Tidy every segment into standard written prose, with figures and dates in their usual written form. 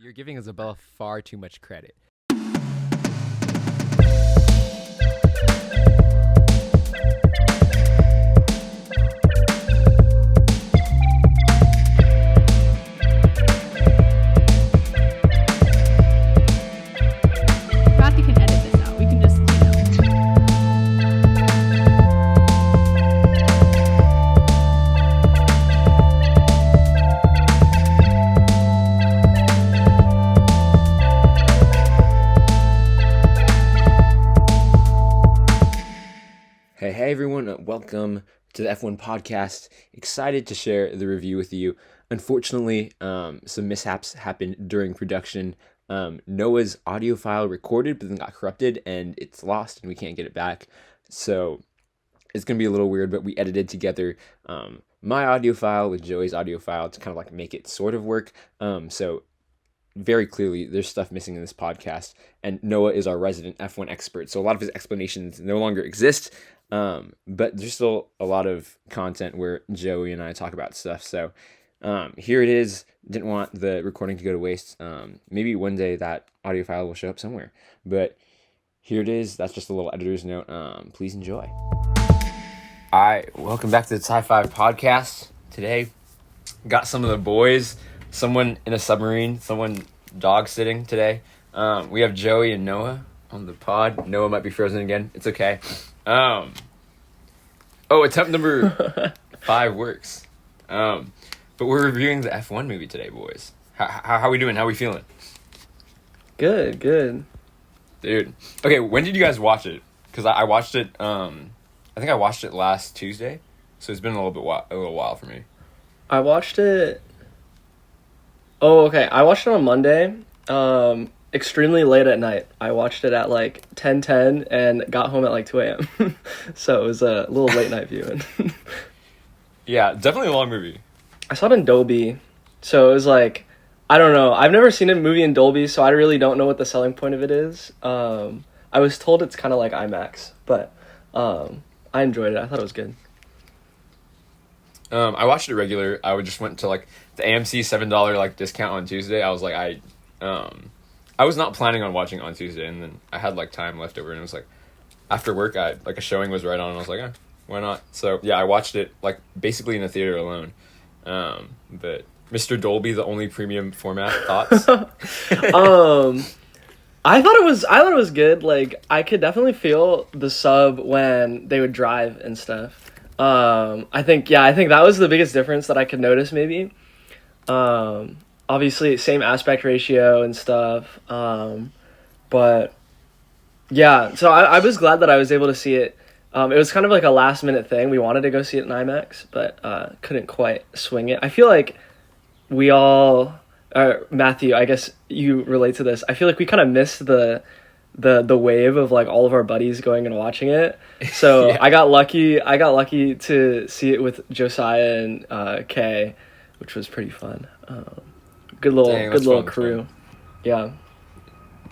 You're giving Isabella far too much credit. Matthew can edit this out. We can just, Hey everyone, welcome to the F1 podcast. Excited to share the review with you. Unfortunately, some mishaps happened during production. Noah's audio file recorded but then got corrupted and it's lost and we can't get it back. So it's going to be a little weird, but we edited together my audio file with Joey's audio file to kind of like make it sort of work. So very clearly there's stuff missing in this podcast, and Noah is our resident F1 expert, so a lot of his explanations no longer exist, but there's still a lot of content where Joey and I talk about stuff. So here it is. Didn't want the recording to go to waste. Maybe one day that audio file will show up somewhere, but here it is. That's just a little editor's note. Please enjoy. All right, welcome back to the Sci-Fi podcast. Today got some of the boys, someone in a submarine, someone dog sitting today. We have Joey and Noah on the pod. Noah might be frozen again. It's okay. Attempt number 5 works. But we're reviewing the F1 movie today, boys. How are we doing? How are we feeling? Good. Dude. Okay, when did you guys watch it? Because I watched it, I think I watched it last Tuesday. So it's been a little while for me. I watched it... Oh, okay. I watched it on Monday, extremely late at night. I watched it at like 10:10 and got home at like 2 a.m. So it was a little late night viewing. Yeah, definitely a long movie. I saw it in Dolby, so it was like, I don't know. I've never seen a movie in Dolby, so I really don't know what the selling point of it is. I was told it's kind of like IMAX, but I enjoyed it. I thought it was good. I watched it regular. I just went to like the AMC $7 like discount on Tuesday. I was like, I was not planning on watching on Tuesday, and then I had like time left over, and it was like after work, a showing was right on, and I was like, why not? So yeah, I watched it like basically in the theater alone. But Mr. Dolby, the only premium format, thoughts? I thought it was good. Like, I could definitely feel the sub when they would drive and stuff. I think that was the biggest difference that I could notice maybe. Obviously same aspect ratio and stuff. But yeah, so I was glad that I was able to see it. It was kind of like a last minute thing. We wanted to go see it in IMAX, but couldn't quite swing it. I feel like we all, Matthew, I guess you relate to this. I feel like we kind of missed the wave of like all of our buddies going and watching it. So yeah. I got lucky to see it with Josiah and Kay, which was pretty fun. Good little crew. Fun.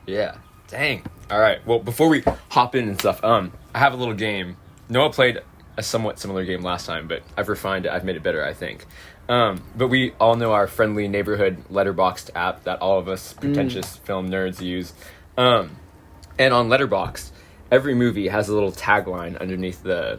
Yeah. Dang. All right. Well, before we hop in and stuff, I have a little game. Noah played a somewhat similar game last time, but I've refined it. I've made it better, I think. But we all know our friendly neighborhood Letterboxd app that all of us pretentious film nerds use. And on Letterboxd, every movie has a little tagline underneath the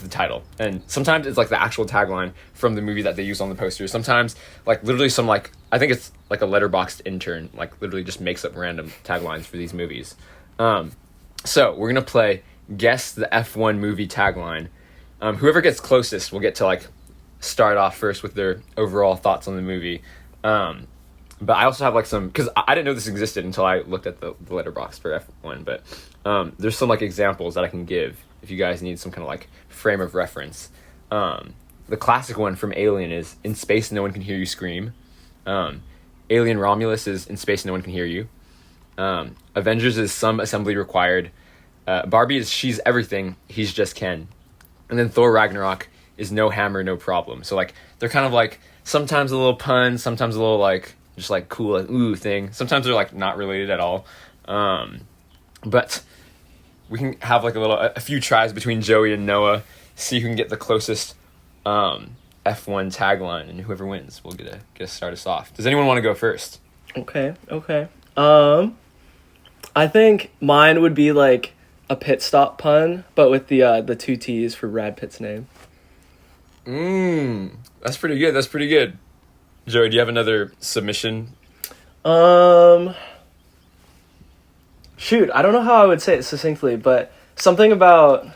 title. And sometimes it's like the actual tagline from the movie that they use on the poster. Sometimes like literally some like, I think it's like a Letterboxd intern, like literally just makes up random taglines for these movies. So we're going to play Guess the F1 Movie Tagline. Whoever gets closest will get to like start off first with their overall thoughts on the movie. But I also have like some, because I didn't know this existed until I looked at the Letterboxd for F1, but there's some like examples that I can give if you guys need some kind of like frame of reference. The classic one from Alien is "In space, no one can hear you scream." Alien Romulus is "In space, no one can hear you." Avengers is "Some assembly required." Barbie is "She's everything, he's just Ken." And then Thor Ragnarok is "No hammer, no problem." So like they're kind of like sometimes a little pun, sometimes a little like just like cool like ooh thing. Sometimes they're like not related at all. But we can have like a few tries between Joey and Noah, see who can get the closest F1 tagline, and whoever wins will get to start us off. Does anyone want to go first? Okay. I think mine would be like a pit stop pun, but with the two T's for Brad Pitt's name. That's pretty good. That's pretty good. Joey, do you have another submission? Shoot, I don't know how I would say it succinctly, but something about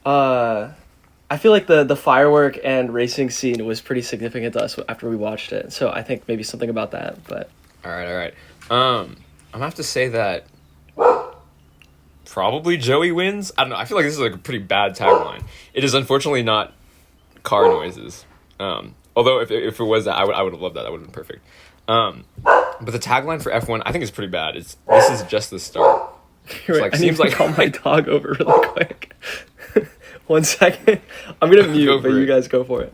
I feel like the firework and racing scene was pretty significant to us after we watched it. So I think maybe something about that, but All right. I'm gonna have to say that probably Joey wins. I don't know. I feel like this is like a pretty bad tagline. It is unfortunately not car noises. Although if it was that, I would have loved that. That would have been perfect. But the tagline for F1, I think is pretty bad. This is just the start. You're right. Like, I seems need to like call my dog over really quick. 1 second. I'm gonna mute, Go but for you it. guys go for it.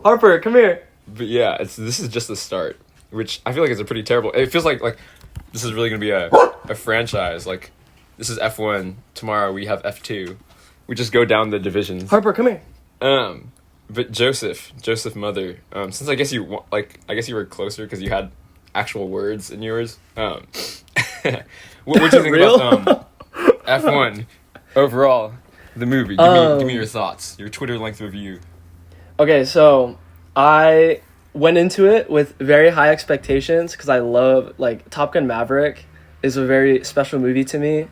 Harper, come here. But yeah, this is just the start, which I feel like is a pretty terrible. It feels like this is really gonna be a franchise. Like this is F1. Tomorrow we have F2. We just go down the divisions. Harper, come here. But Joseph Mother. Since I guess you were closer because you had actual words in yours. What do you think Real? about F1 overall? The movie. Give me your thoughts. Your Twitter length review. Okay, so I went into it with very high expectations because I love, like, Top Gun Maverick is a very special movie to me.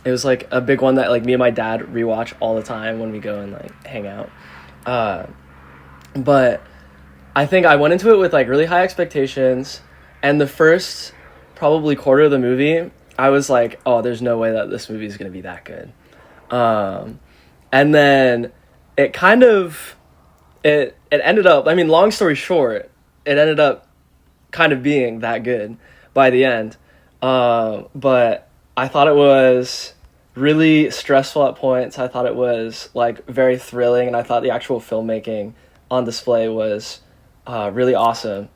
It was like a big one that like me and my dad rewatch all the time when we go and like hang out. But I think I went into it with like really high expectations, and the first probably quarter of the movie, I was like, oh, there's no way that this movie is going to be that good. And then it kind of, it ended up, I mean, long story short, it ended up kind of being that good by the end. But I thought it was really stressful at points. I thought it was like very thrilling, and I thought the actual filmmaking on display was really awesome.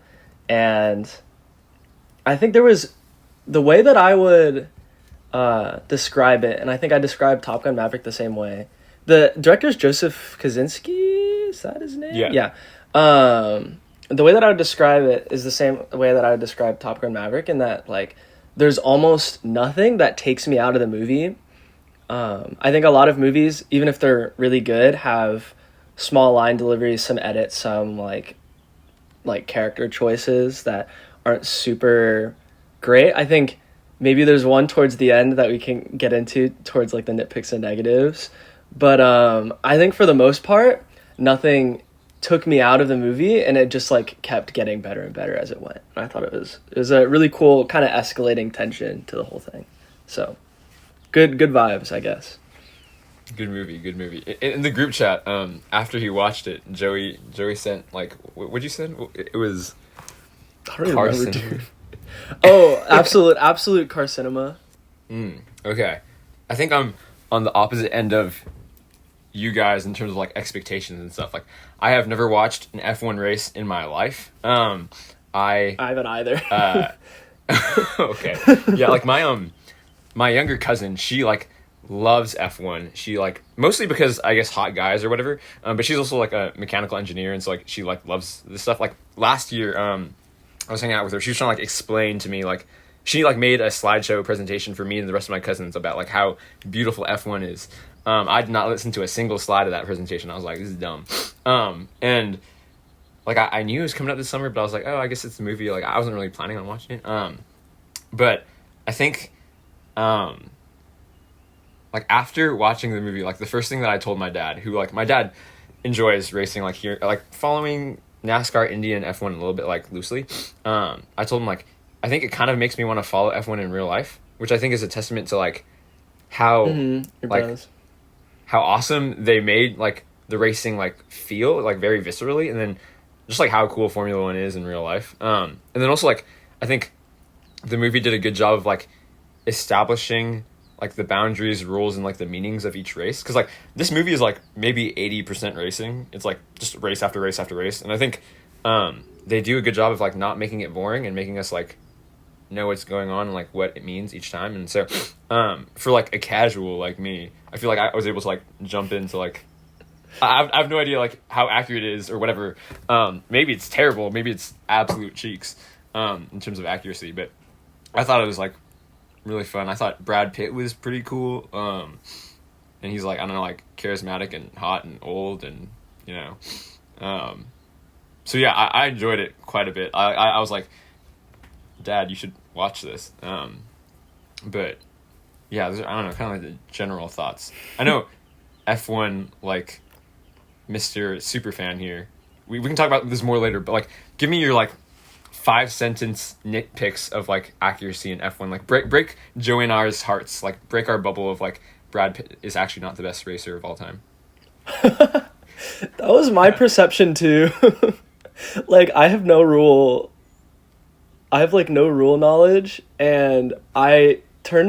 And I think there was the way that I would describe it, and I think I described Top Gun Maverick the same way. The director's Joseph Kosinski, is that his name? Yeah. The way that I would describe it is the same way that I would describe Top Gun Maverick, in that like there's almost nothing that takes me out of the movie. I think a lot of movies, even if they're really good, have small line deliveries, some edits, some like character choices that aren't super great. I think maybe there's one towards the end that we can get into towards like the nitpicks and negatives. But I think for the most part, nothing took me out of the movie, and it just like kept getting better and better as it went. And I thought it was a really cool kind of escalating tension to the whole thing. So good vibes, I guess. Good movie. In the group chat, after he watched it, Joey sent like, what'd you send? It was I don't even car remember, cinema. dude. Oh, absolute car cinema. Okay, I think I'm on the opposite end of you guys in terms of like expectations and stuff. Like, I have never watched an F1 race in my life. I haven't either. Okay, yeah, like my younger cousin, she like loves F1. She like, mostly because I guess hot guys or whatever. But she's also like a mechanical engineer, and so like she like loves this stuff. Like last year, I was hanging out with her. She was trying to like explain to me, like she like made a slideshow presentation for me and the rest of my cousins about like how beautiful F1 is. I did not listen to a single slide of that presentation. I was like, this is dumb. And like I knew it was coming out this summer, but I was like, oh, I guess it's the movie. Like I wasn't really planning on watching it. But I think like after watching the movie, like the first thing that I told my dad, who like my dad enjoys racing, like here, like following NASCAR, Indy, and F1 a little bit like loosely. I told him like, I think it kind of makes me want to follow F1 in real life, which I think is a testament to like how how awesome they made like the racing like feel like very viscerally, and then just like how cool Formula One is in real life. And then also like I think the movie did a good job of like establishing like the boundaries, rules, and like the meanings of each race, because like this movie is like maybe 80% racing. It's like just race after race after race, and I think they do a good job of like not making it boring and making us like know what's going on and like what it means each time. And so for like a casual like me, I feel like I was able to like jump into like I have no idea like how accurate it is or whatever. Maybe it's terrible. Maybe it's absolute cheeks in terms of accuracy. But I thought it was like really fun. I thought Brad Pitt was pretty cool. And he's like, I don't know, like charismatic and hot and old and you know. So yeah, I enjoyed it quite a bit. I was like, Dad, you should watch this. But yeah, I don't know, kind of like the general thoughts. I know F1 like Mr. Superfan here. We can talk about this more later, but like give me your like 5-sentence nitpicks of like accuracy in F1. Like break Joe and ours hearts, like break our bubble of like Brad Pitt is actually not the best racer of all time. That was my perception too. Like I have like no rule knowledge, and I turned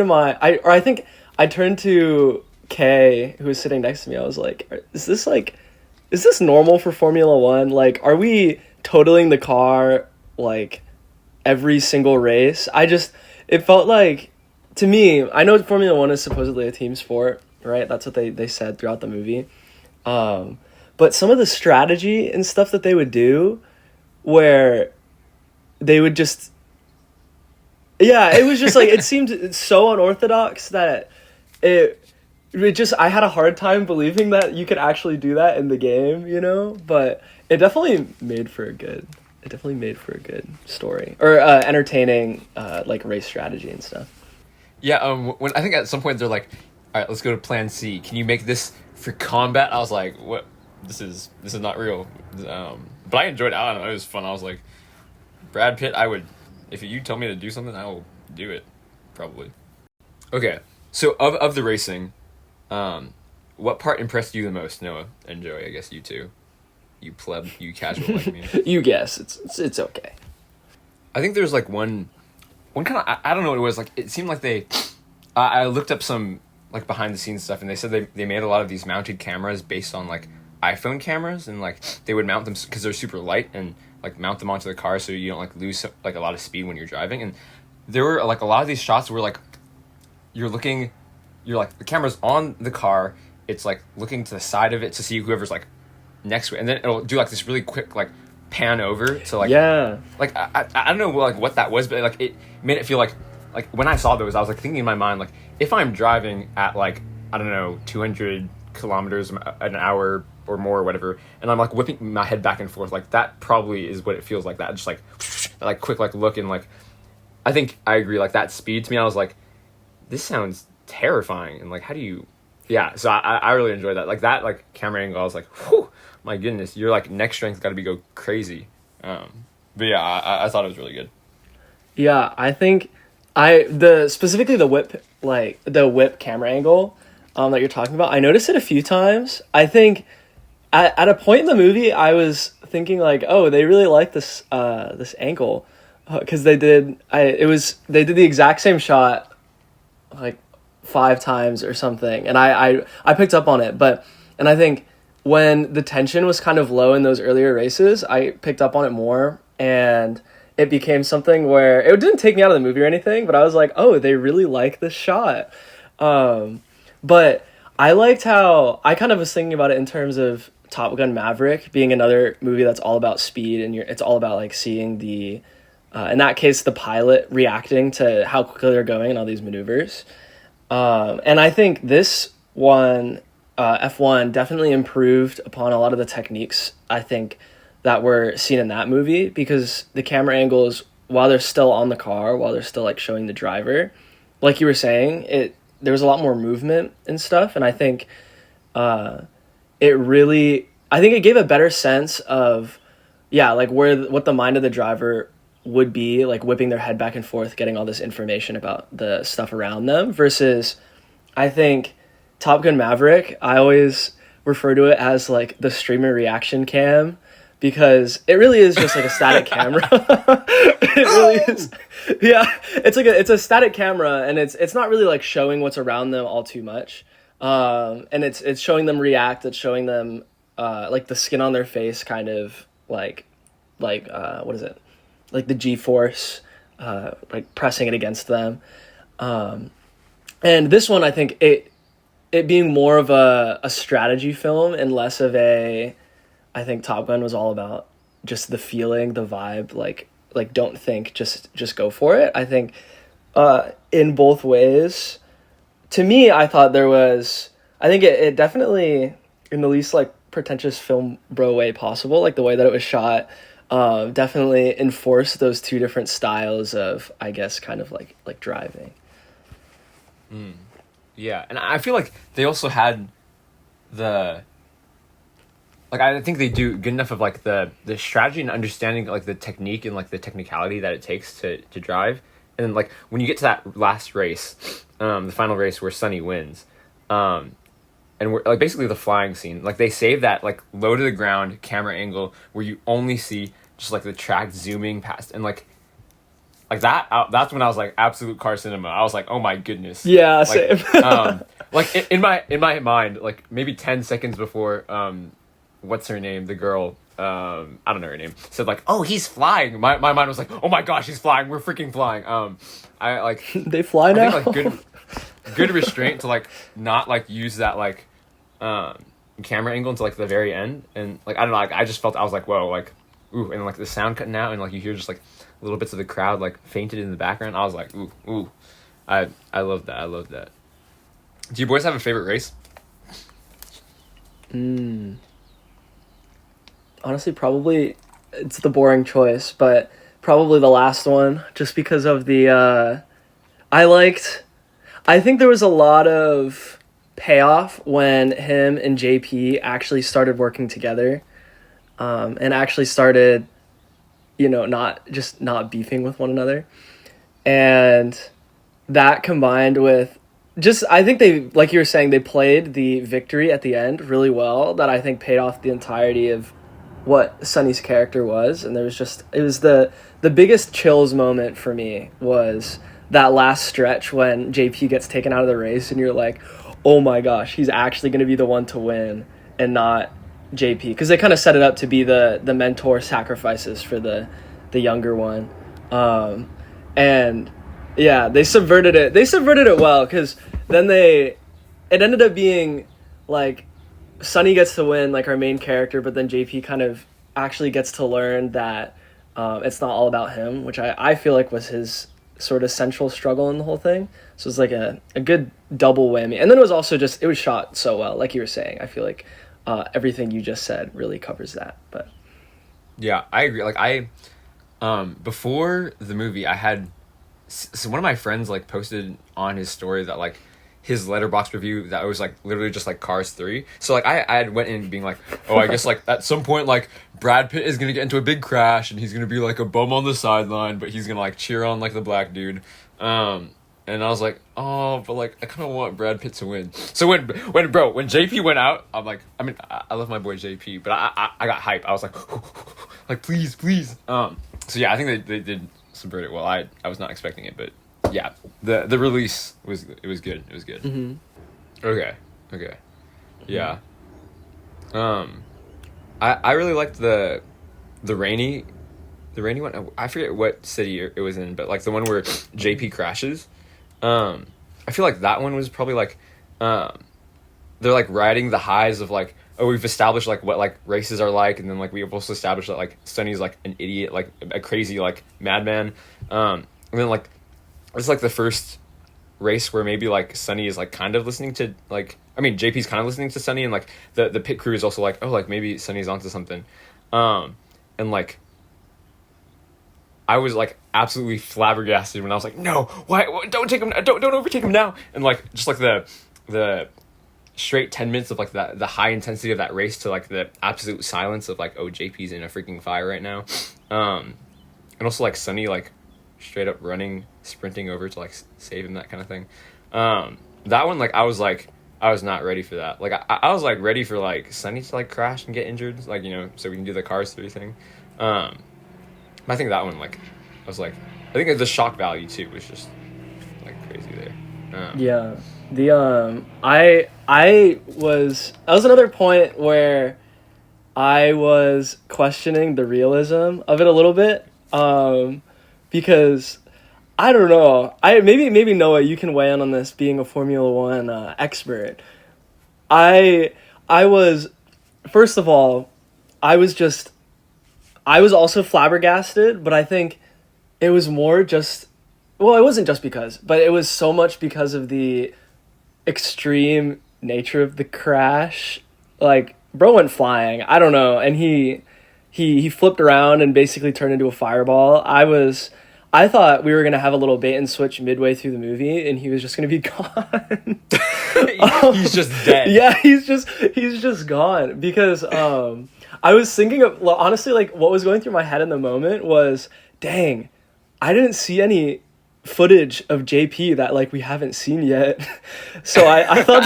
to Kay, who was sitting next to me. I was like, is this normal for Formula One? Like, are we totaling the car like every single race? It felt like, to me, I know Formula One is supposedly a team sport, right? That's what they said throughout the movie. But some of the strategy and stuff that they would do, where they would just, yeah, it was just like, it seemed so unorthodox that it just, I had a hard time believing that you could actually do that in the game, you know? But it definitely made for a good story, or entertaining like race strategy and stuff. Yeah, when I think at some point they're like, all right, let's go to plan C. Can you make this for combat? I was like, what? This is not real. But I enjoyed it. I don't know, it was fun. I was like, Brad Pitt, if you tell me to do something, I will do it, probably. Okay, so of the racing, what part impressed you the most, Noah and Joey? I guess you too. You pleb, you casual like me. You guess, it's okay. I think there's like one kind of, I don't know what it was, like it seemed like I looked up some like behind the scenes stuff, and they said they made a lot of these mounted cameras based on like iPhone cameras, and like they would mount them because they're super light, and like mount them onto the car so you don't like lose like a lot of speed when you're driving. And there were like a lot of these shots where like you're like the camera's on the car, it's like looking to the side of it to see whoever's like next to it, and then it'll do like this really quick like pan over to like, yeah, like I don't know like what that was, but like it made it feel like when I saw those, I was like thinking in my mind, like if I'm driving at like, I don't know, 200 kilometers an hour or more or whatever, and I'm like whipping my head back and forth, like that probably is what it feels like, that just like quick like look, and like I think I agree, like that speed to me, I was like, this sounds terrifying, and like how do you, yeah, so I really enjoyed that, like that like camera angle. I was like, whew, my goodness, your like neck strength got to be go crazy. But yeah, I thought it was really good. Yeah, I think specifically the whip camera angle that you're talking about, I noticed it a few times. I think at a point in the movie, I was thinking like, oh, they really like this angle, because they did the exact same shot like 5 times or something, and I picked up on it. And I think when the tension was kind of low in those earlier races, I picked up on it more, and it became something where it didn't take me out of the movie or anything, but I was like, oh, they really like this shot. But I liked how, I kind of was thinking about it in terms of Top Gun Maverick being another movie that's all about speed, and it's all about like seeing the, in that case, the pilot reacting to how quickly they're going and all these maneuvers. And I think this one, F1 definitely improved upon a lot of the techniques, I think, that were seen in that movie, because the camera angles, while they're still on the car, while they're still like showing the driver, like you were saying, there was a lot more movement and stuff, and I think it gave a better sense of, yeah, like what the mind of the driver would be, like whipping their head back and forth, getting all this information about the stuff around them, versus I think Top Gun Maverick, I always refer to it as like the streamer reaction cam, because it really is just like a static camera. It really is. Yeah, it's a static camera, and it's not really like showing what's around them all too much. And it's showing them react. It's showing them like the skin on their face, kind of like what is it? Like the G-force, like pressing it against them. And this one, I think it being more of a strategy film and less of a, I think Top Gun was all about just the feeling, the vibe, like don't think, just go for it. I think in both ways, to me, I thought there was, I think it definitely, in the least like pretentious film bro way possible, like the way that it was shot, definitely enforced those two different styles of, I guess, kind of like driving. Yeah, and I feel like they also had the, like, I think they do good enough of like the strategy and understanding like the technique and like the technicality that it takes to drive. And then like when you get to that last race, the final race where Sonny wins, and we're like basically the flying scene, like they save that like low to the ground camera angle where you only see just like the track zooming past, and like that, that's when I was like absolute car cinema. I was like, oh my goodness. Yeah, like, same. like in my mind, like maybe 10 seconds before what's her name, the girl, I don't know her name, said like, oh, he's flying, my mind was like, oh my gosh, he's flying, we're freaking flying. I like They fly now. I think like good restraint to like not like use that like camera angle until like the very end. And like I don't know, like I just felt, I was like, whoa, like ooh, and like the sound cutting out and like you hear just like little bits of the crowd like fainted in the background. I was like, ooh, I love that. I love that. Do you boys have a favorite race? Honestly, probably it's the boring choice, but probably the last one, just because of the I think there was a lot of payoff when him and JP actually started working together, and actually started, not beefing with one another. And that combined with just, I think they, like you were saying, they played the victory at the end really well, that I think paid off the entirety of what Sonny's character was. And there was just, it was the biggest chills moment for me was that last stretch when JP gets taken out of the race and you're like, oh my gosh, he's actually going to be the one to win and not JP, because they kind of set it up to be the mentor sacrifices for the younger one. And yeah, they subverted it well, because then it ended up being like Sonny gets to win, like our main character, but then JP kind of actually gets to learn that it's not all about him, which I feel like was his sort of central struggle in the whole thing. So it's like a good double whammy. And then it was also just, it was shot so well, like you were saying. I feel like everything you just said really covers that. But yeah, I agree. Like I before the movie, I had, so one of my friends like posted on his story that like his letterbox review that was like literally just like Cars 3. So like I had went in being like, oh, I guess like at some point like Brad Pitt is gonna get into a big crash and he's gonna be like a bum on the sideline, but he's gonna like cheer on like the black dude. And I was like, oh, but like I kind of want Brad Pitt to win. So when JP went out, I'm like, I mean, I love my boy JP, but I got hype. I was like, like please. So yeah, I think they did subvert it well. I was not expecting it, but yeah, the release was good. It was good. mm-hmm. Okay. Yeah. I really liked the rainy one. I forget what city it was in, but like the one where JP crashes. I feel like that one was probably like they're like riding the highs of like, oh, we've established like what like races are like, and then like we've also established that like Sonny's like an idiot, like a crazy like madman. And then like it's like the first race where maybe like Sonny is like kind of listening to like, I mean JP's kind of listening to Sonny, and like the pit crew is also like, oh, like maybe Sonny's onto something. And like I was like absolutely flabbergasted when I was like, no, why don't take him, don't overtake him now. And like just like the straight 10 minutes of like the high intensity of that race to like the absolute silence of like, oh, JP's in a freaking fire right now. And also like Sonny like straight up sprinting over to like save him, that kind of thing. That one, like I was not ready for that. Like I was like ready for like Sonny to like crash and get injured, like, so we can do the Cars 3 thing. I think that one, like, I was like, I think the shock value too was just like crazy there. Yeah, the that was another point where I was questioning the realism of it a little bit, because I don't know, maybe Noah, you can weigh in on this being a Formula One expert, I I was first of all, I was just I was also flabbergasted, but I think it was more just well, it wasn't just because, but it was so much because of the extreme nature of the crash. Like, bro went flying. I don't know, and he flipped around and basically turned into a fireball. I thought we were gonna have a little bait and switch midway through the movie, and he was just gonna be gone. He's just dead. Yeah, he's just gone because I was thinking of well, honestly, like what was going through my head in the moment was, dang, I didn't see any footage of JP that like we haven't seen yet. So I thought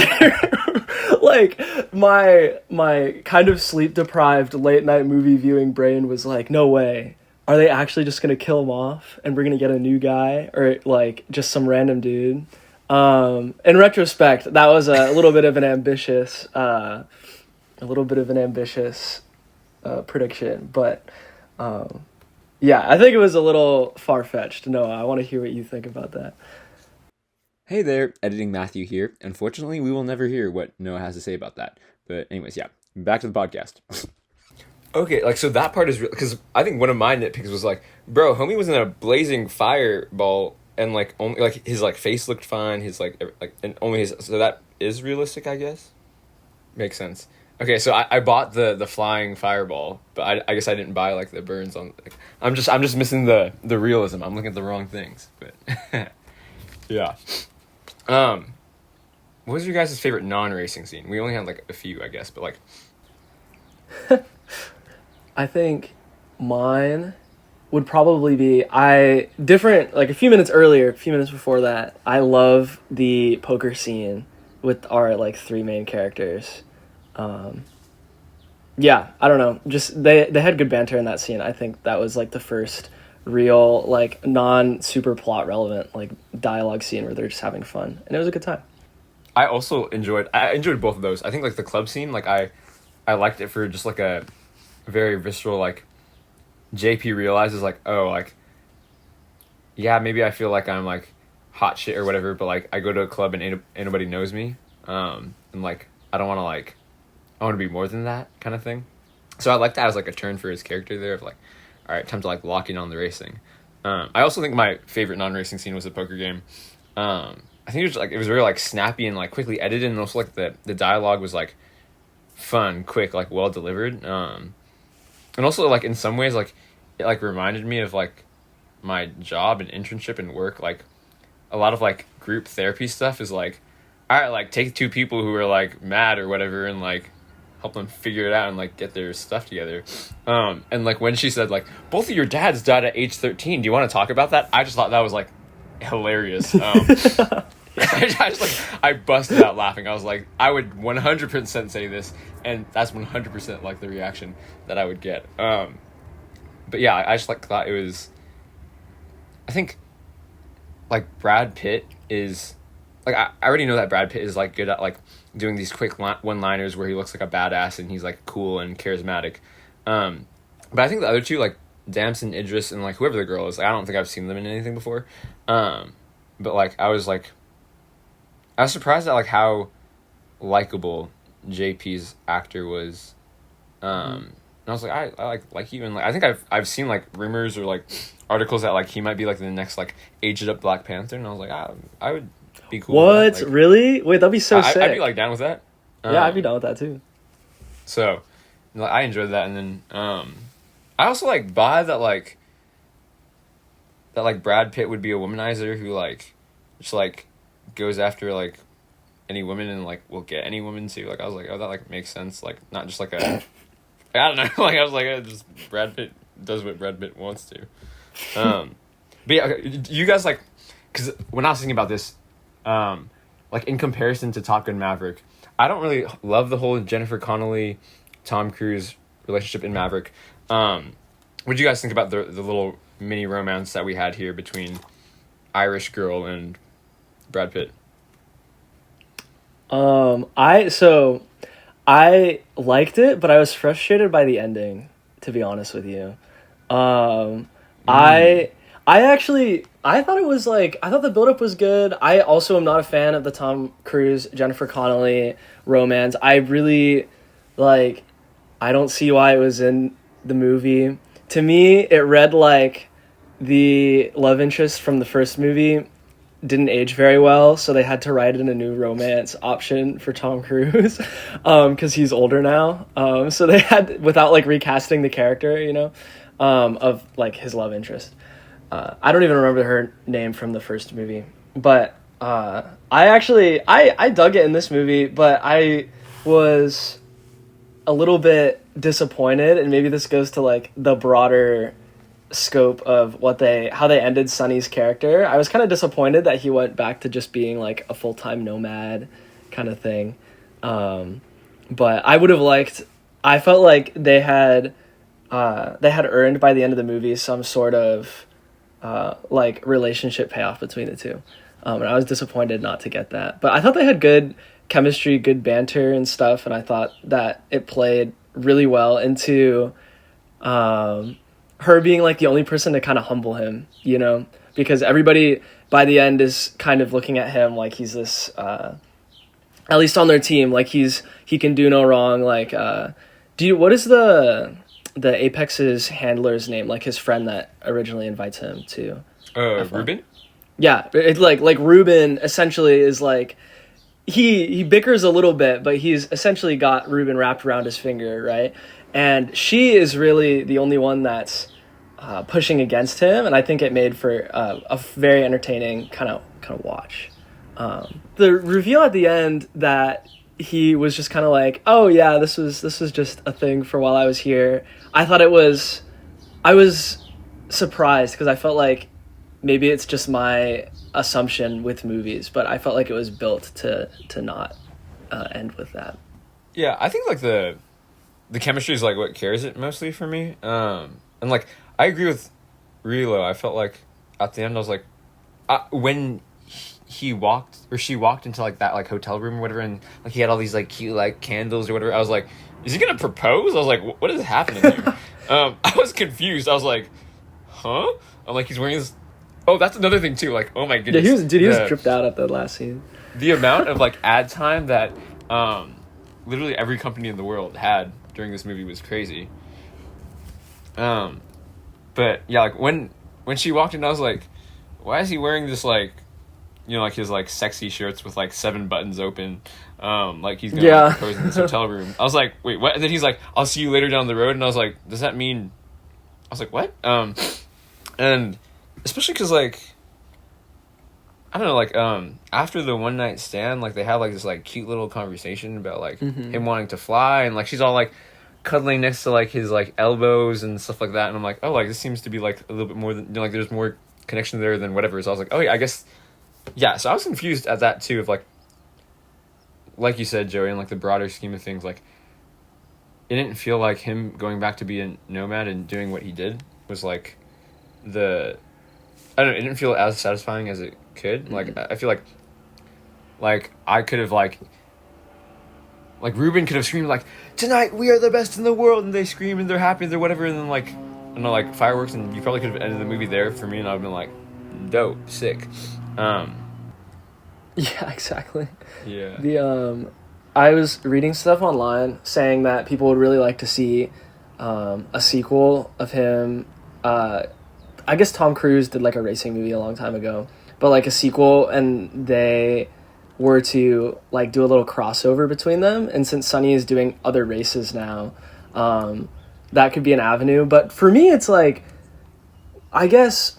like my kind of sleep deprived late night movie viewing brain was like, no way. Are they actually just gonna kill him off and we're gonna get a new guy or like just some random dude? In retrospect, that was a little bit of an ambitious prediction, but yeah, I think it was a little far-fetched. Noah, I want to hear what you think about that. Hey there, editing Matthew here. Unfortunately, we will never hear what Noah has to say about that. But anyways, yeah, back to the podcast. Okay, like, so that part is real, because I think one of my nitpicks was like, bro, homie was in a blazing fireball, and like only like his like face looked fine, his like and only his, so that is realistic, I guess. Makes sense. Okay, so I bought the flying fireball, but I guess I didn't buy like the burns on. Like, I'm just missing the realism. I'm looking at the wrong things, but yeah. What was your guys' favorite non-racing scene? We only had like a few, I guess, but like. I think mine would probably be different like a few minutes earlier, a few minutes before that. I love the poker scene with our like three main characters. Yeah, I don't know. Just they had good banter in that scene. I think that was like the first real like non super plot relevant like dialogue scene where they're just having fun, and it was a good time. I also enjoyed both of those. I think like the club scene, like I liked it for just like a very visceral, like JP realizes like, oh, like yeah, maybe I feel like I'm like hot shit or whatever, but like I go to a club and ain't nobody knows me, and like I don't want to like, I want to be more than that kind of thing. So I like that as like a turn for his character there of like, all right, time to like lock in on the racing. I also think my favorite non-racing scene was the poker game. I think it was very like snappy and like quickly edited, and also like the dialogue was like fun, quick, like well delivered. And also like in some ways like it like reminded me of like my job and internship and work. Like a lot of like group therapy stuff is like, all right, like take two people who are like mad or whatever and like help them figure it out and like get their stuff together. And like when she said like both of your dads died at age 13, do you want to talk about that? I just thought that was like hilarious. I busted out laughing. I was like, I would 100% say this, and that's 100% like the reaction that I would get. But yeah, I just like thought it was. I think, like Brad Pitt is, like I already know that Brad Pitt is like good at like doing these quick one-liners where he looks like a badass and he's like cool and charismatic. But I think the other two, like Damson Idris and like whoever the girl is, like, I don't think I've seen them in anything before. But like I was surprised at like how likable JP's actor was. And I was like, I like even like I think I've seen like rumors or like articles that like he might be like the next like aged up Black Panther, and I was like, I would be cool. What? With that. Like, really? Wait, that'd be so sick. I'd be like down with that. Yeah, I'd be down with that too. So, like, I enjoyed that, and then I also like buy that like Brad Pitt would be a womanizer who like just like goes after like any woman and like will get any woman too. Like I was like, oh, that like makes sense. Like not just like a I don't know. Like I was like, just Brad Pitt does what Brad Pitt wants to. But yeah, okay, you guys like, because when I was thinking about this, like in comparison to Top Gun Maverick, I don't really love the whole Jennifer Connelly, Tom Cruise relationship in Maverick. What do you guys think about the little mini romance that we had here between Irish girl and Brad Pitt? I liked it, but I was frustrated by the ending, to be honest with you. I I thought it was like, I thought the buildup was good. I also am not a fan of the Tom Cruise Jennifer Connelly romance. I really like. I don't see why it was in the movie. To me, it read like the love interest from the first movie didn't age very well, so they had to write in a new romance option for Tom Cruise, because he's older now. So they had, without like recasting the character, of like his love interest. I don't even remember her name from the first movie, but I dug it in this movie, but I was a little bit disappointed, and maybe this goes to like the broader scope of how they ended Sonny's character. I was kind of disappointed that he went back to just being like a full-time nomad kind of thing. But I would have liked, I felt like they had earned by the end of the movie some sort of like relationship payoff between the two. And I was disappointed not to get that. But I thought they had good chemistry, good banter and stuff, and I thought that it played really well into her being like the only person to kind of humble him, because everybody by the end is kind of looking at him like he's this, at least on their team, like he can do no wrong. Like, what is the Apex's handler's name? Like his friend that originally invites him to Ruben? Yeah, it's like Ruben essentially is like, he bickers a little bit, but he's essentially got Ruben wrapped around his finger, right? And she is really the only one that's pushing against him, and I think it made for a very entertaining kind of watch. The reveal at the end that he was just kind of like, oh yeah, this was just a thing for while I was here. I was surprised because I felt like maybe it's just my assumption with movies, but I felt like it was built to not end with that. Yeah, I think like the chemistry is like what carries it mostly for me. And like I agree with Relo. I felt like at the end I was like, when she walked into like that like hotel room or whatever, and like he had all these like cute like candles or whatever. I was like, is he gonna propose? I was like, what is happening here? I was confused. I was like, huh? I'm like, he's wearing this. Oh, that's another thing too. Like, oh my goodness. Yeah, he was dripped out at the last scene. The amount of like ad time that literally every company in the world had during this movie was crazy. But yeah, like when she walked in, I was like, why is he wearing this like, like his like sexy shirts with like 7 buttons open, like he's gonna like, propose in this hotel room. I was like, wait, what? And then he's like, I'll see you later down the road, and I was like, does that mean? I was like, what? And especially because like, I don't know, like after the one night stand, like they have like this like cute little conversation about like him wanting to fly, and like she's all like cuddling next to like his like elbows and stuff like that, and I'm like, oh, like this seems to be like a little bit more than, like there's more connection there than whatever. So I was like, oh yeah, I guess, yeah. So I was confused at that too, of like you said, Joey, in like the broader scheme of things, like it didn't feel like him going back to be a nomad and doing what he did was like I don't know, it didn't feel as satisfying as it could. Like I feel like I could have like Ruben could have screamed like, tonight we are the best in the world, and they scream and they're happy and they're whatever, and then like I don't know, like fireworks, and you probably could have ended the movie there for me, and I've been like, dope, sick. Yeah, exactly. Yeah. I was reading stuff online saying that people would really like to see a sequel of him. I guess Tom Cruise did like a racing movie a long time ago, but like a sequel, and they were to like do a little crossover between them. And since Sonny is doing other races now, that could be an avenue. But for me, it's like, I guess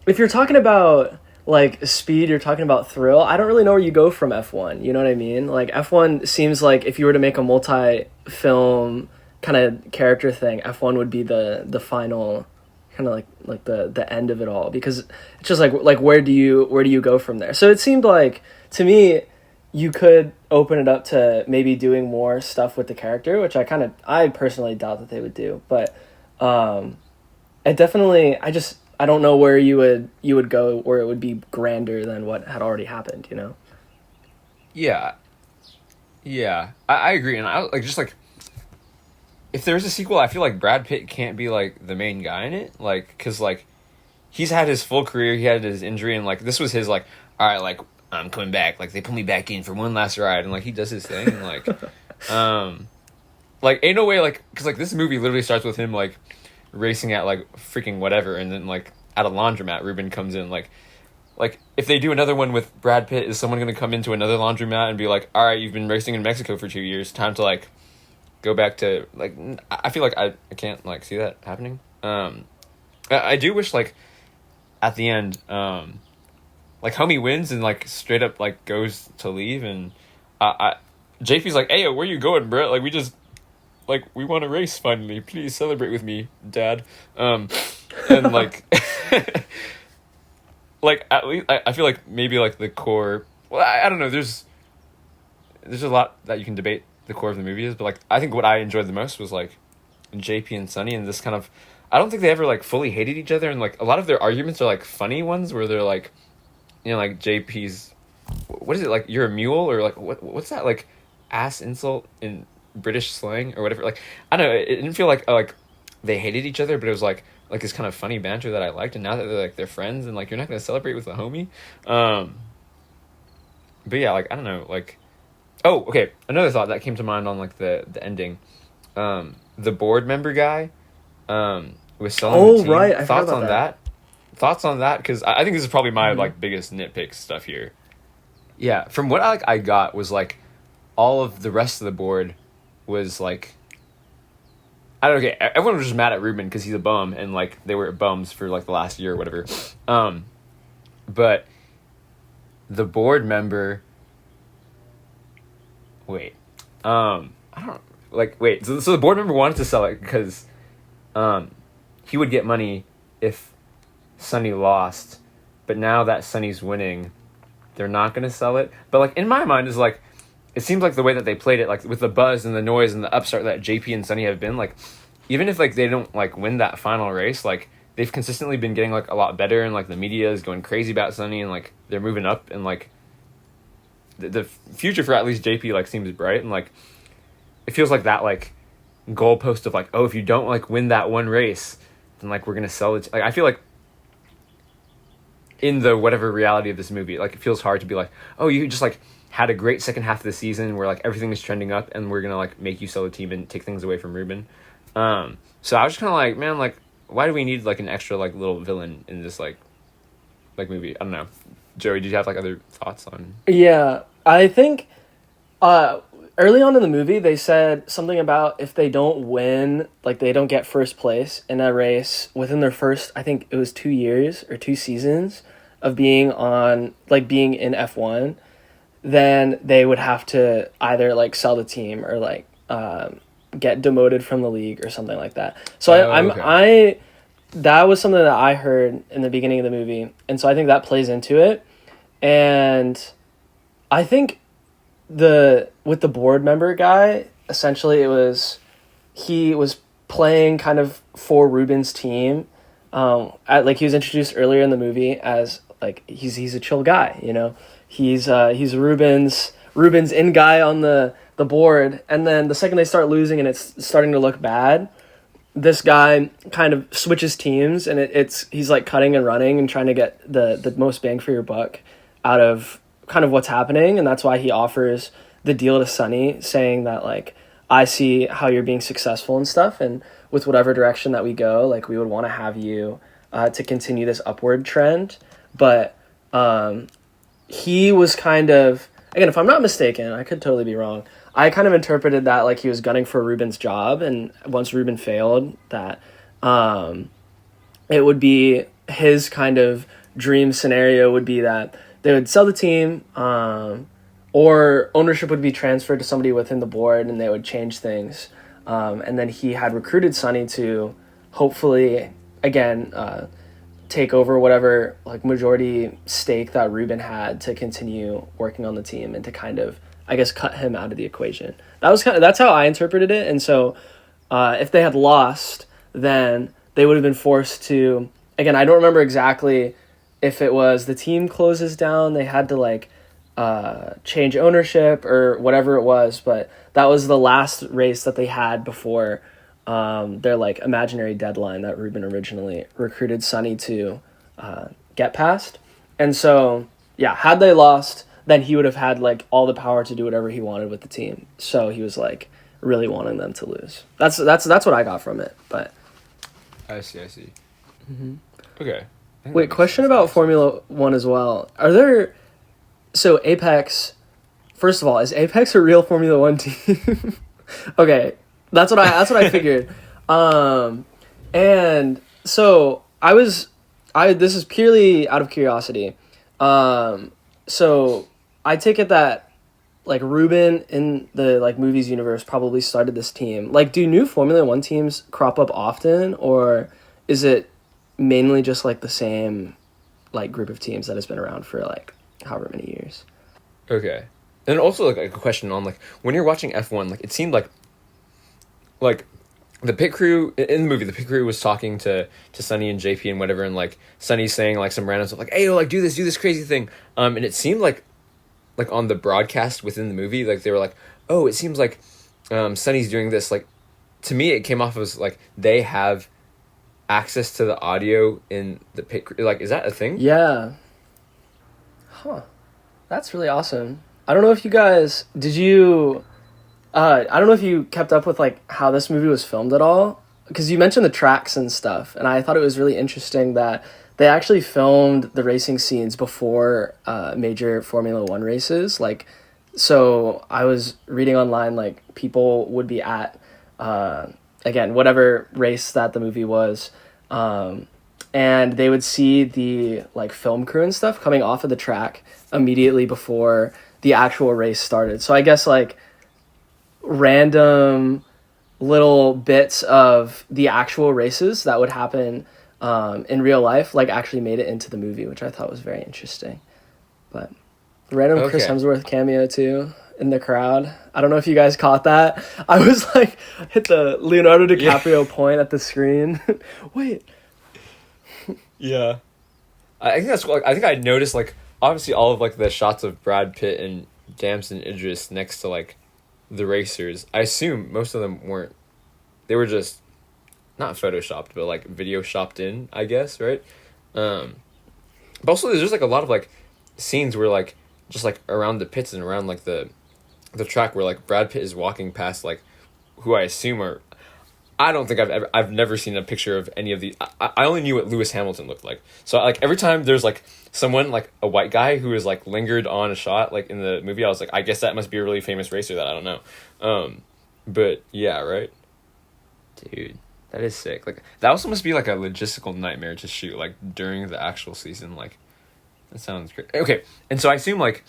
if you're talking about like speed, you're talking about thrill, I don't really know where you go from F1. You know what I mean? Like F1 seems like if you were to make a multi-film kind of character thing, F1 would be the final kind of like the end of it all, because it's just like where do you go from there? So it seemed like to me you could open it up to maybe doing more stuff with the character, which I personally doubt that they would do, but it definitely, I don't know where you would go where it would be grander than what had already happened, Yeah, I agree, and I like just like if there's a sequel, I feel like Brad Pitt can't be like the main guy in it, like because like he's had his full career. He had his injury, and like this was his like, all right, like I'm coming back. Like they put me back in for one last ride, and like he does his thing, and like ain't no way like because like this movie literally starts with him like racing at like freaking whatever, and then like at a laundromat, Ruben comes in like if they do another one with Brad Pitt, is someone going to come into another laundromat and be like, all right, you've been racing in Mexico for 2 years, time to like go back to like I feel like I can't like see that happening. I do wish like at the end like homie wins and like straight up like goes to leave, and JP's like, hey, where you going, bro? Like we just like we want to race finally, please celebrate with me, dad. And like like at least I feel like maybe like the core, well I don't know, there's a lot that you can debate the core of the movie is, but like I think what I enjoyed the most was like JP and Sunny, and this kind of, I don't think they ever like fully hated each other, and like a lot of their arguments are like funny ones where they're like, you know, like JP's, what is it, like you're a mule, or like what's that like ass insult in British slang or whatever, like I don't know, it didn't feel like they hated each other, but it was like this kind of funny banter that I liked, and now that they're friends and like you're not gonna celebrate with a homie, but yeah, like I don't know, like, oh okay, another thought that came to mind on like the ending, the board member guy was selling the team. Right, I thoughts forgot on about thoughts on that, because I think this is probably my like biggest nitpick stuff here. Yeah, from what I got was like all of the rest of the board was like, I don't know, okay, everyone was just mad at Ruben because he's a bum, and like they were bums for like the last year or whatever. But the board member, wait, I don't like, wait, so the board member wanted to sell it because he would get money if Sunny lost, but now that Sunny's winning, they're not going to sell it. But like in my mind is like, it seems like the way that they played it, like with the buzz and the noise and the upstart that JP and Sunny have been, like even if like they don't like win that final race, like they've consistently been getting like a lot better, and like the media is going crazy about Sunny, and like they're moving up, and like the future for at least JP like seems bright, and like it feels like that like goalpost of like, oh, if you don't like win that one race, then like we're gonna sell it. Like I feel like in the whatever reality of this movie, like it feels hard to be like, oh, you just like had a great second half of the season where like everything is trending up, and we're gonna like make you sell the team and take things away from Ruben. So I was just kind of like, man, like why do we need like an extra like little villain in this like movie? I don't know. Joey, did you have like other thoughts on? Yeah, I think early on in the movie they said something about if they don't win, like they don't get first place in a race within their first, I think it was 2 years or 2 seasons of being on, like being in F1, then they would have to either like sell the team or like get demoted from the league or something like that. So Okay. that was something that I heard in the beginning of the movie, and so I think that plays into it. And I think with the board member guy, essentially he was playing kind of for Ruben's team. Like he was introduced earlier in the movie as like he's a chill guy, you know. He's Ruben's in guy on the board, and then the second they start losing and it's starting to look bad, this guy kind of switches teams, and he's like cutting and running and trying to get the most bang for your buck out of kind of what's happening, and that's why he offers the deal to Sunny, saying that like, I see how you're being successful and stuff, and with whatever direction that we go, like we would want to have you to continue this upward trend. But he was kind of, again, if I'm not mistaken, I could totally be wrong, I kind of interpreted that like he was gunning for Ruben's job, and once Ruben failed, that it would be his kind of dream scenario would be that they would sell the team, or ownership would be transferred to somebody within the board, and they would change things. And then he had recruited Sunny to hopefully, again, take over whatever like majority stake that Ruben had to continue working on the team, and to kind of, I guess, cut him out of the equation. That's how I interpreted it. And so if they had lost, then they would have been forced to, again, I don't remember exactly if it was the team closes down, they had to like change ownership or whatever it was, but that was the last race that they had before their like imaginary deadline that Ruben originally recruited Sunny to get past. And so, yeah, had they lost, then he would have had like all the power to do whatever he wanted with the team. So he was like really wanting them to lose. That's what I got from it. But I see. Okay. I think wait, that question makes about sense. Formula One as well. Are there so Apex? First of all, is Apex a real Formula One team? Okay, that's what I figured. And so this is purely out of curiosity. So I take it that like Ruben in the like movies universe probably started this team. Like, do new Formula One teams crop up often, or is it mainly just like the same like group of teams that has been around for like however many years? Okay. And also like a question on like when you're watching F1, like it seemed like the pit crew in the movie, the pit crew was talking to Sonny and JP and whatever, and like Sonny's saying like some random stuff like, "Hey, like do this crazy thing," and it seemed like on the broadcast within the movie, like they were like, "Oh, it seems like Sonny's doing this." Like to me, it came off as like they have access to the audio in the pit crew. Like, is that a thing? Yeah. Huh. That's really awesome. I don't know if you guys I don't know if you kept up with like how this movie was filmed at all, because you mentioned the tracks and stuff, and I thought it was really interesting that they actually filmed the racing scenes before major Formula One races. Like, so I was reading online, like people would be at again whatever race that the movie was, and they would see the like film crew and stuff coming off of the track immediately before the actual race started. So I guess like random little bits of the actual races that would happen in real life like actually made it into the movie, which I thought was very interesting. But random Chris Okay. Hemsworth cameo too in the crowd. I don't know if you guys caught that. I was like hit the Leonardo DiCaprio point at the screen. Wait. Yeah. I think that's cool. I think I noticed like obviously all of like the shots of Brad Pitt and Damson Idris next to like the racers. I assume most of them weren't. They were just not photoshopped, but like video shopped in, I guess, right? But also there's just like a lot of like scenes where like just like around the pits and around like the track where like Brad Pitt is walking past like who I assume are. I don't think I've never seen a picture of any of the. I only knew what Lewis Hamilton looked like. So like every time there's like someone like a white guy who is like lingered on a shot like in the movie, I was like, I guess that must be a really famous racer that I don't know. But yeah, right, dude, that is sick. Like that also must be like a logistical nightmare to shoot like during the actual season. Like that sounds great. Okay, and so I assume like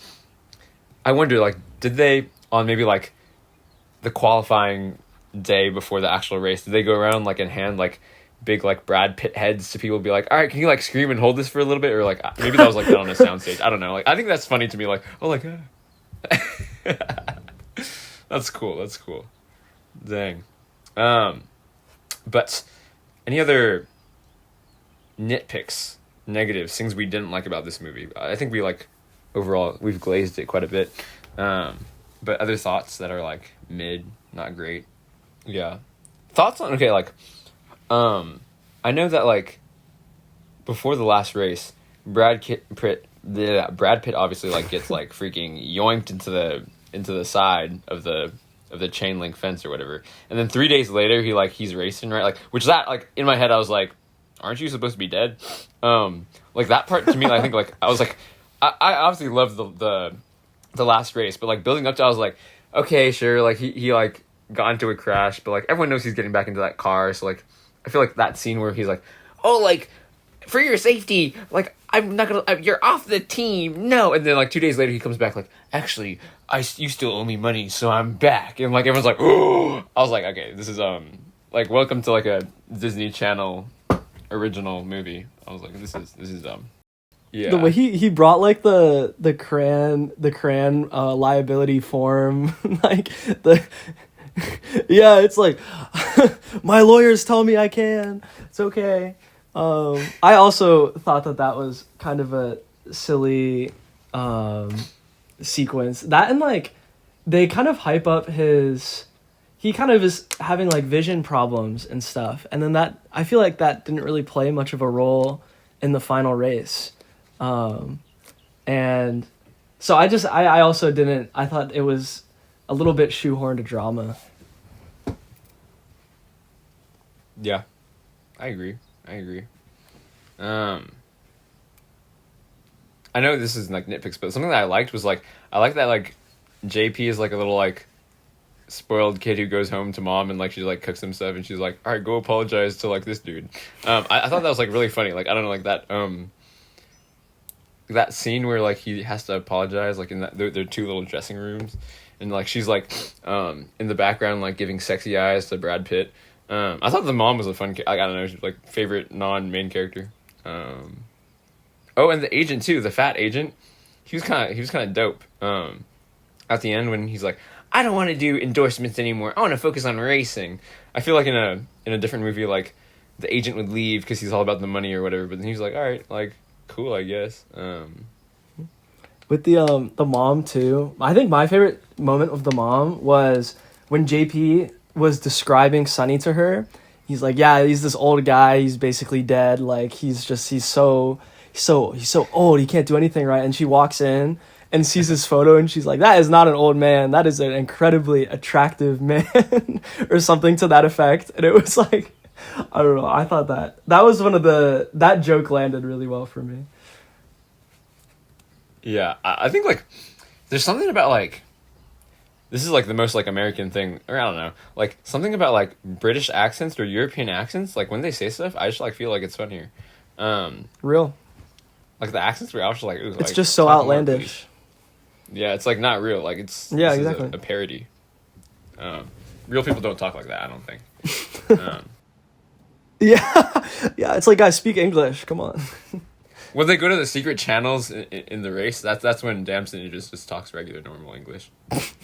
I wonder like did they on maybe like the qualifying day before the actual race, did they go around like and hand like big like Brad Pitt heads to people, be like, all right, can you like scream and hold this for a little bit, or like maybe that was like that on a soundstage, I don't know, like I think that's funny to me, like oh like that's cool, dang. But any other nitpicks, negatives, things we didn't like about this movie? I think we like overall we've glazed it quite a bit, but other thoughts that are like mid, not great. Yeah. Thoughts on, okay, like, I know that, like, before the last race, Brad Pitt obviously, like, gets, like, freaking yoinked into the side of the chain link fence or whatever. And then 3 days later, he's racing, right? Like, which that, like, in my head, I was like, aren't you supposed to be dead? Like, that part, to me, I think, like, I was like, I obviously loved the last race, but, like, building up to, I was like, okay, sure, like, he like, got into a crash, but like everyone knows he's getting back into that car, so like I feel like that scene where he's like, oh, like for your safety, like I'm not gonna, you're off the team, no, and then like 2 days later he comes back like, actually you still owe me money, so I'm back, and like everyone's like, oh, I was like, okay, this is like welcome to like a Disney Channel original movie. I was like, this is yeah. The way he brought like the cran liability form, like the yeah, it's like my lawyers tell me I can. It's okay. I also thought that was kind of a silly sequence. That and like they kind of hype up he kind of is having like vision problems and stuff, and then that I feel like that didn't really play much of a role in the final race. And so I also didn't, I thought it was a little bit shoehorned drama. Yeah, I agree. I know this is like nitpicks, but something that I liked was like I like that like JP is like a little like spoiled kid who goes home to mom and like she like cooks him stuff and she's like, all right, go apologize to like this dude. I thought that was like really funny. Like I don't know, like that scene where like he has to apologize like in that their two little dressing rooms and like she's like in the background like giving sexy eyes to Brad Pitt. I thought the mom was a fun I don't know, like favorite non-main character. Oh, and the agent too, the fat agent. He was kind of dope. At the end when he's like, I don't want to do endorsements anymore. I want to focus on racing. I feel like in a different movie, like the agent would leave because he's all about the money or whatever. But then he's like, all right, like cool, I guess. With the mom too, I think my favorite moment of the mom was when JP was describing Sonny to her. He's like, yeah, he's this old guy. He's basically dead. Like he's so old. He can't do anything right. And she walks in and sees his photo and she's like, that is not an old man. That is an incredibly attractive man or something to that effect. And it was like, I don't know. I thought that was that joke landed really well for me. Yeah, I think like there's something about like this is like the most like American thing, or I don't know, like something about like British accents or European accents. Like when they say stuff, I just like feel like it's funnier. Real. Like the accents were actually like, ooh, it's like, just so outlandish. Yeah, it's like not real. Like it's exactly a parody. Real people don't talk like that, I don't think. Yeah. It's like, guys, speak English. Come on. When they go to the secret channels in the race, that's when Damson just talks regular normal English. But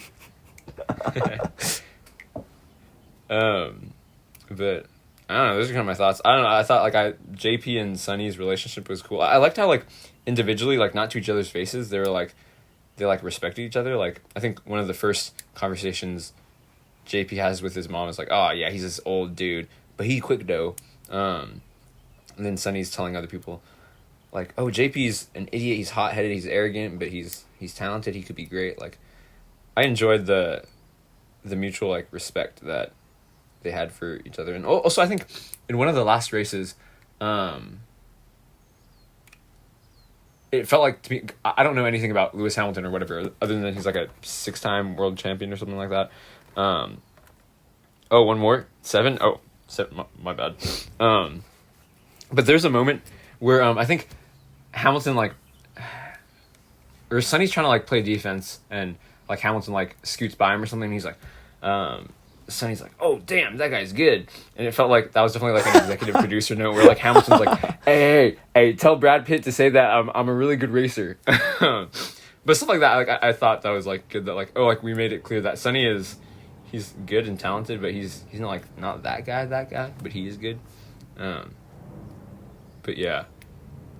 I don't know. Those are kind of my thoughts. I don't know. I thought like JP and Sonny's relationship was cool. I liked how like individually, like not to each other's faces, they respected each other. Like I think one of the first conversations JP has with his mom is like, oh yeah, he's this old dude, but he quick dough. And then Sonny's telling other people like, oh, JP's an idiot. He's hot headed. He's arrogant, but he's talented. He could be great. Like I enjoyed the mutual like respect that they had for each other. And also I think in one of the last races, it felt like to me, I don't know anything about Lewis Hamilton or whatever, other than he's like a 6-time world champion or something like that. Oh, one more? 7? Oh, 7, my bad. But there's a moment where I think Hamilton like, or Sonny's trying to like play defense and like Hamilton like scoots by him or something and he's like, Sonny's like, oh damn, that guy's good. And it felt like that was definitely like an executive producer note where like Hamilton's like, hey, tell Brad Pitt to say that I'm a really good racer. But stuff like that, like I thought that was like good that like, oh, like we made it clear that Sonny he's good and talented, but he's not like not that guy, but he is good. But yeah.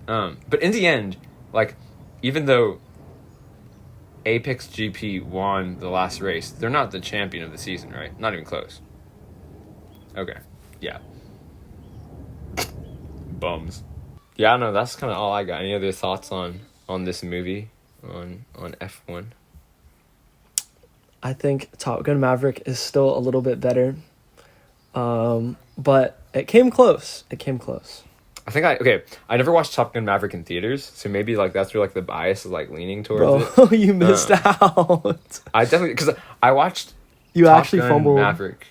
But in the end, like even though Apex GP won the last race, they're not the champion of the season, right? Not even close. Okay. Yeah. Bums. Yeah, I don't know, that's kind of all I got. Any other thoughts on this movie, on F1? I think Top Gun Maverick is still a little bit better. But it came close. I think I never watched Top Gun Maverick in theaters, so maybe like that's where like the bias is like leaning towards it. Bro, you missed out. I definitely, because I watched You Top actually Gun fumbled. Maverick.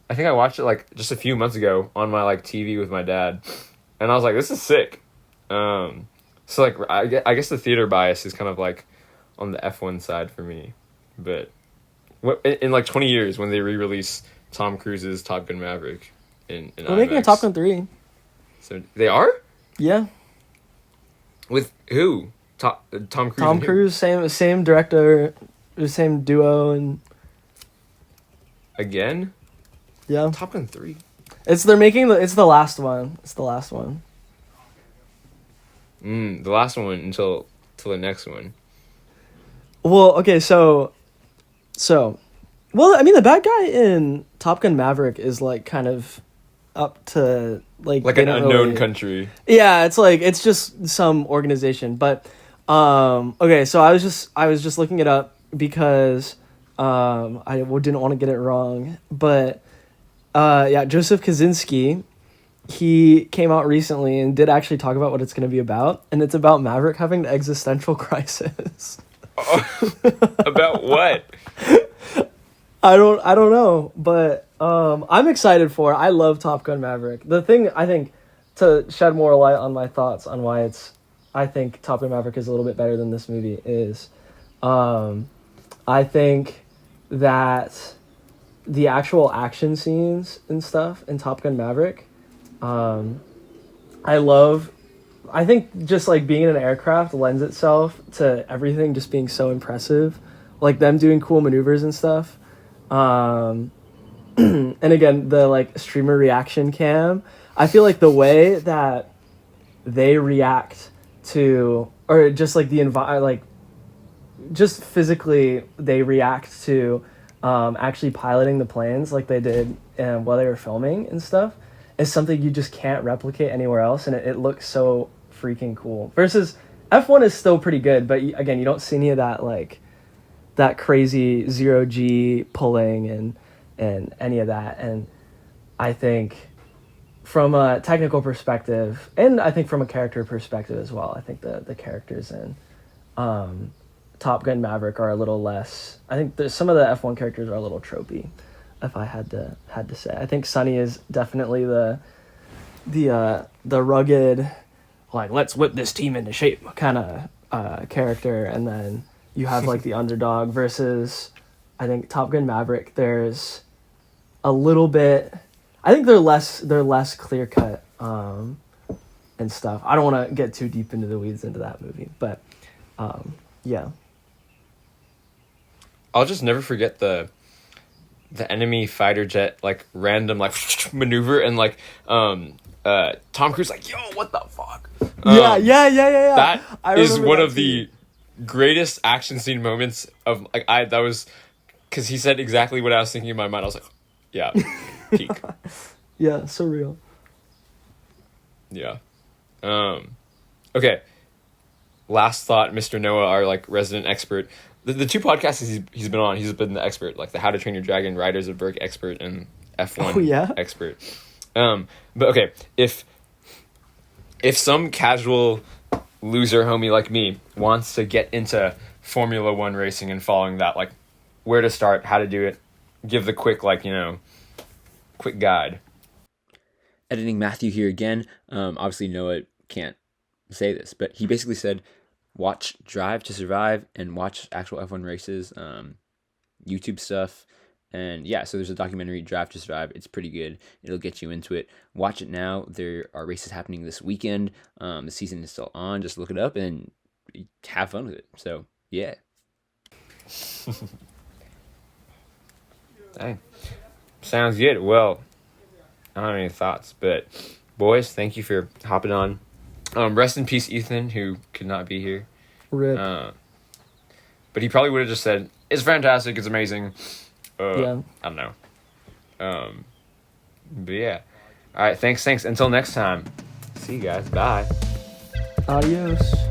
I think I watched it like just a few months ago on my like TV with my dad, and I was like, this is sick. So like I guess the theater bias is kind of like on the F1 side for me, but in like 20 years when they re-release Tom Cruise's Top Gun Maverick in We're making a IMAX. Top Gun 3. So they are? Yeah. With who? Tom Cruise. Tom and who? Cruise, same director, same duo, and Again? yeah. Top Gun 3. It's the last one. It's the last one. The last one until the next one. Well, okay, so well, I mean the bad guy in Top Gun Maverick is like kind of up to like Like they an don't unknown really- country. Yeah, it's just some organization. But okay, so I was just looking it up because I didn't want to get it wrong. But yeah, Joseph Kaczynski, he came out recently and did actually talk about what it's going to be about, and it's about Maverick having an existential crisis. About what? I don't know, but I'm excited for it. I love Top Gun Maverick. The thing, I think, to shed more light on my thoughts on why I think Top Gun Maverick is a little bit better than this movie is, I think that the actual action scenes and stuff in Top Gun Maverick, I think just like being in an aircraft lends itself to everything just being so impressive, like them doing cool maneuvers and stuff. And again, the like streamer reaction cam, I feel like the way that they react to, or just like the like just physically they react to actually piloting the planes like they did while they were filming and stuff, is something you just can't replicate anywhere else, and it looks so freaking cool. Versus F1 is still pretty good, but again, you don't see any of that like that crazy 0G pulling and any of that. And I think from a technical perspective, and I think from a character perspective as well, I think the characters in Top Gun Maverick are a little less. I think some of the F1 characters are a little tropey, if I had to say. I think Sonny is definitely the rugged, like, let's whip this team into shape kind of character, and then you have like the underdog versus, I think Top Gun Maverick, there's a little bit, I think they're less clear cut and stuff. I don't want to get too deep into the weeds into that movie, but yeah. I'll just never forget the enemy fighter jet like random like maneuver, and like Tom Cruise like, yo, what the fuck? Yeah. That is one of the greatest action scene moments of like that was because he said exactly what I was thinking in my mind. I was like, yeah, peak. Yeah, so real. Yeah. Okay. Last thought, Mr. Noah, our like resident expert. The two podcasts he's been on, he's been the expert, like the How to Train Your Dragon Riders of Berk expert and F1 expert. But okay, if some casual loser homie like me wants to get into Formula One racing and following that, like where to start, how to do it, give the quick quick guide. Editing Matthew here again. Obviously Noah can't say this, but he basically said, watch Drive to Survive and watch actual F1 races, YouTube stuff. And yeah, so there's a documentary, Drive to Survive. It's pretty good. It'll get you into it. Watch it now. There are races happening this weekend. The season is still on. Just look it up and have fun with it. So yeah. Dang. Sounds good. Well, I don't have any thoughts, but boys, thank you for hopping on. Rest in peace, Ethan, who could not be here. Rip. But he probably would have just said, it's fantastic, it's amazing. Yeah. I don't know. But yeah. All right, thanks. Until next time. See you guys. Bye. Adios.